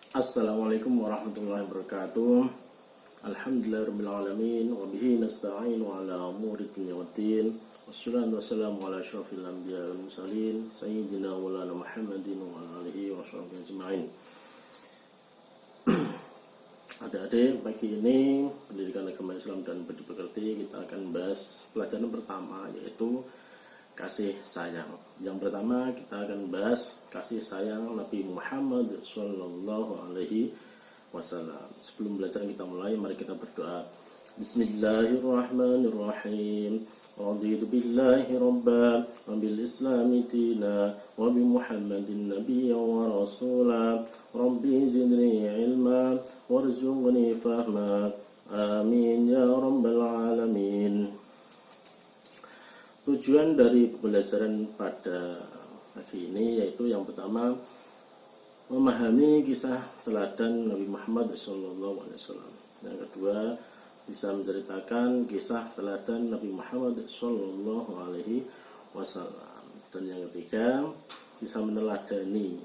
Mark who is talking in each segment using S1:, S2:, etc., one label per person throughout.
S1: Assalamualaikum warahmatullahi wabarakatuh. Alhamdulillahirrabbilalamin. Wabihi nasta'in wa ala umuri dunya waddin. Wassalatu wassalamu ala asyrafil anbiya wal mursalin Sayyidina Maulana Muhammadin wa ala alihi wa sahbihi ajma'in. Adik-adik, pagi ini pendidikan agama Islam dan budi pekerti kita akan bahas pelajaran pertama, yaitu kasih sayang. Yang pertama kita akan bahas kasih sayang Nabi Muhammad Sallallahu Alaihi Wasallam. Sebelum belajar kita mulai, mari kita berdoa. Bismillahirrahmanirrahim. Raditu billahi rabban wa bil islami dina wa bi Muhammadin nabiyyan wa rasula. Rabbi zidni ilma warzuqni fahma. Amin ya rabbal alamin. Tujuan dari pembelajaran pada pagi ini yaitu yang pertama, memahami kisah teladan Nabi Muhammad SAW. Yang kedua, bisa menceritakan kisah teladan Nabi Muhammad SAW. Dan yang ketiga, bisa meneladani,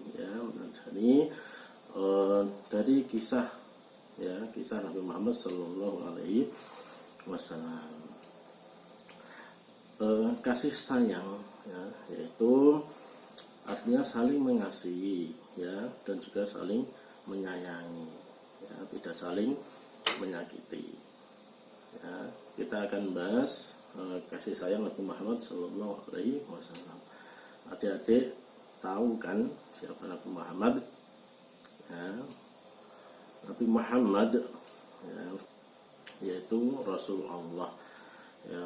S1: dari kisah Nabi Muhammad SAW. Kasih sayang, yaitu artinya saling mengasihi, dan juga saling menyayangi, tidak saling menyakiti. Kita akan bahas kasih sayang Nabi Muhammad SAW. Adik-adik tahu kan siapa Nabi Muhammad? Nabi Muhammad, yaitu Rasul Allah,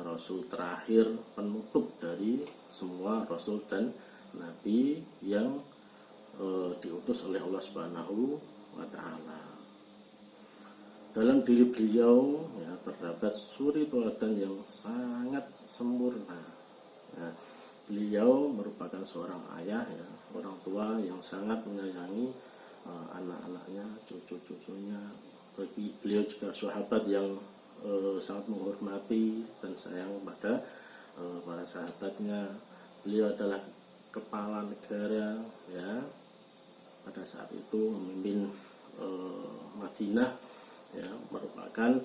S1: Rasul terakhir, penutup dari semua Rasul dan Nabi yang diutus oleh Allah Subhanahu wa Ta'ala. Dalam diri beliau terdapat suri teladan yang sangat sempurna. Beliau merupakan seorang ayah, orang tua yang sangat menyayangi anak-anaknya, cucu-cucunya. Bagi beliau juga sahabat yang sangat menghormati dan sayang pada para sahabatnya. Beliau adalah kepala negara, pada saat itu memimpin Madinah, merupakan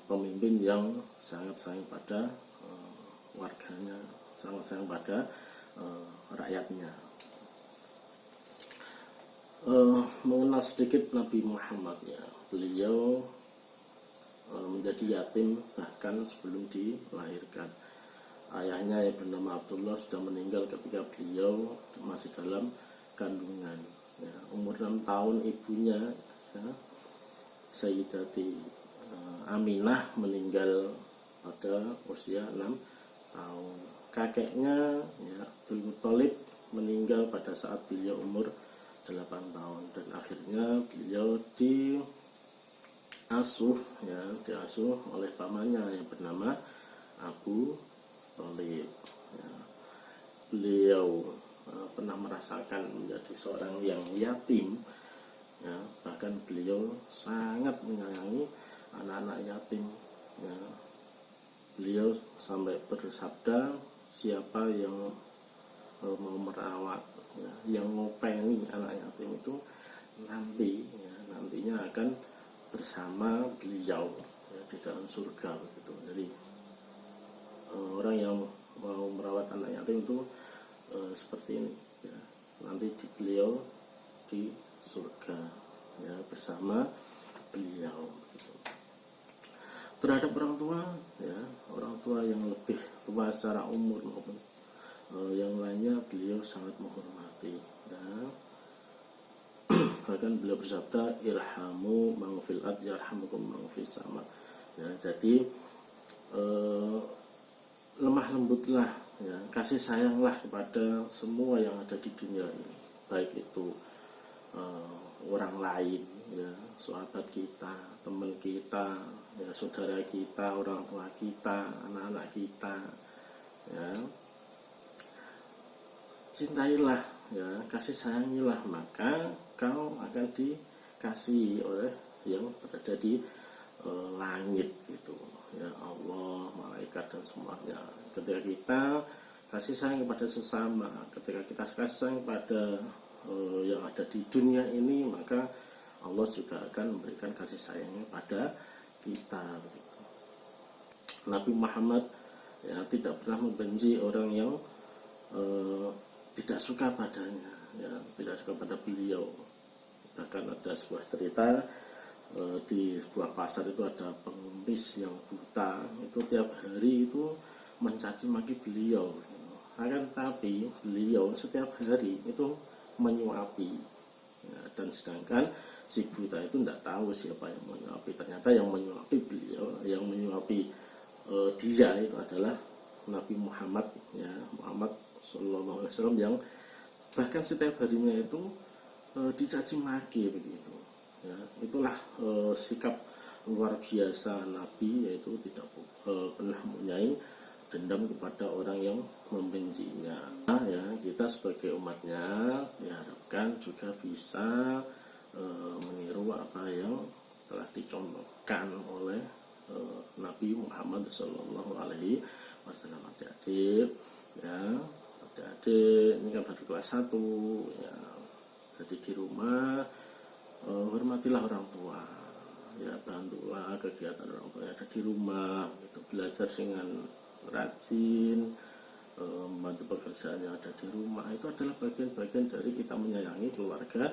S1: pemimpin yang sangat sayang pada warganya, sangat sayang pada rakyatnya. Mengenal sedikit Nabi Muhammad, beliau menjadi yatim bahkan sebelum dilahirkan. Ayahnya yang bernama Abdullah sudah meninggal ketika beliau masih dalam kandungan. Umur 6 tahun ibunya, Sayyidati Aminah, meninggal pada usia 6 tahun. Kakeknya, Abdul Muthalib, meninggal pada saat beliau umur 8 tahun. Dan akhirnya beliau diasuh oleh pamannya yang bernama Abu Thalib. Beliau pernah merasakan menjadi seorang yang yatim, bahkan beliau sangat menyayangi anak-anak yatim. Beliau sampai bersabda, siapa yang mau merawat, yang ngopengi anak yatim itu nantinya akan bersama beliau di dalam surga, begitu. Jadi orang yang mau merawat anak yatim itu seperti ini, nanti beliau di surga, bersama beliau, gitu. Terhadap orang tua yang lebih tua secara umur maupun yang lainnya, beliau sangat menghormati, bahkan beliau bersabda, irhamu man fil ard yarhamukum man fis sama. Jadi lemah lembutlah, kasih sayanglah kepada semua yang ada di dunia ini, baik itu orang lain, sahabat kita, teman kita, saudara kita, orang tua kita, anak-anak kita, cintailah, kasih sayangilah, maka kau akan dikasihi oleh yang berada di langit, itu, Allah, malaikat dan semuanya. Ketika kita kasih sayang kepada sesama, ketika kita kasih sayang kepada yang ada di dunia ini, maka Allah juga akan memberikan kasih sayangnya pada kita. Nabi Muhammad ya tidak pernah membenci orang yang tidak suka padanya, ya, tidak suka pada beliau. Bahkan ada sebuah cerita di sebuah pasar itu ada pengemis yang buta, itu tiap hari itu mencaci maki beliau. Akan tapi beliau setiap hari itu menyuapi, ya, dan sedangkan si buta itu tidak tahu siapa yang menyuapi. Ternyata yang menyuapi beliau, yang menyuapi dia itu adalah Nabi Muhammad, ya, Muhammad Sallallahu Alaihi Wasallam, yang bahkan setiap harinya itu dicaci maki begitu. Ya, itulah sikap luar biasa Nabi, yaitu tidak pernah mempunyai dendam kepada orang yang membencinya. Nah, ya, kita sebagai umatnya diharapkan juga bisa meniru apa yang telah dicontohkan oleh Nabi Muhammad Sallallahu Alaihi Wasallam. Adik-adik, ya, adik-adik ini kan baru kelas 1, ya, jadi di rumah hormatilah orang tua, ya, bantulah kegiatan orang tua yang ada di rumah, gitu. Belajar dengan rajin, membantu pekerjaan yang ada di rumah, itu adalah bagian-bagian dari kita menyayangi keluarga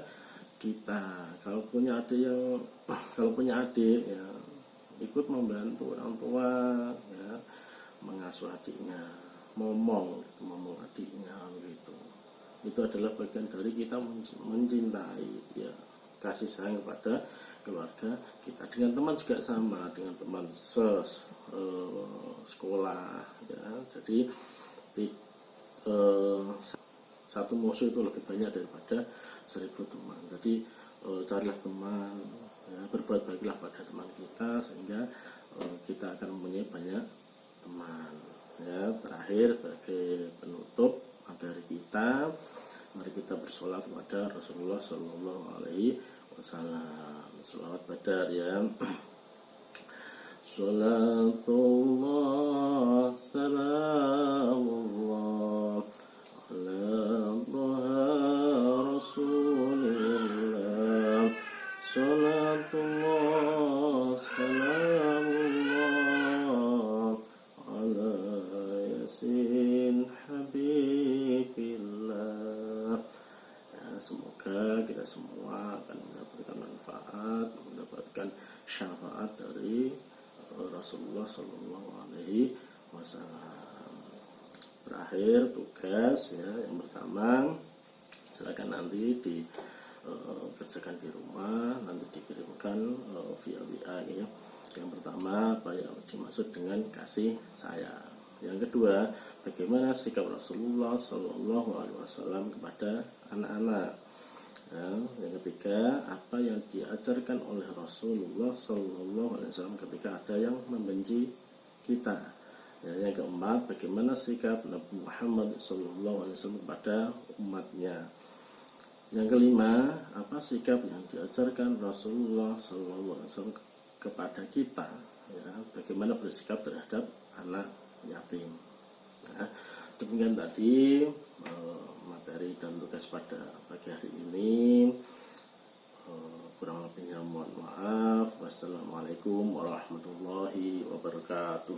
S1: kita. Kalau punya adik ya, ikut membantu orang tua, ya, mengasuh adiknya, ngomong adiknya gitu. Itu adalah bagian dari kita mencintai, ya, kasih sayang kepada keluarga kita. Dengan teman juga sama, dengan teman sekolah, ya. Jadi satu musuh itu lebih banyak daripada 1000 teman. Jadi carilah teman, ya, berbuat baiklah pada teman kita, sehingga kita akan mempunyai banyak teman. Ya, terakhir sebagai penutup materi kita, mari kita bersolawat kepada Rasulullah Sallallahu Alaihi Wasallam. Selawat Badar, ya. Salatullah salamullah ala Rasulillah. Salatullah salamullah ala Yasin Habibillah. Ya, semoga kita semua akan mendapatkan manfaat, mendapatkan syafaat dari Rasulullah Sallallahu Alaihi Wasallam. Terakhir tugas, ya, yang pertama, silakan nanti dikerjakan di rumah, nanti dikirimkan via WA, ya. Yang pertama, apa yang dimaksud dengan kasih sayang. Yang kedua, bagaimana sikap Rasulullah Sallallahu Alaihi Wasallam kepada anak-anak. Ya, yang ketiga, apa yang diajarkan oleh Rasulullah Sallallahu Alaihi Wasallam ketika ada yang membenci kita. Ya, yang keempat, bagaimana sikap Nabi Muhammad Sallallahu Alaihi Wasallam kepada umatnya. Yang kelima, apa sikap yang diajarkan Rasulullah Sallallahu Alaihi Wasallam kepada kita. Ya, bagaimana bersikap terhadap anak yatim. Ya, demikian tadi materi dan tugas pada pagi hari ini. Kurang lebihnya mohon maaf. Wassalamualaikum warahmatullahi wabarakatuh.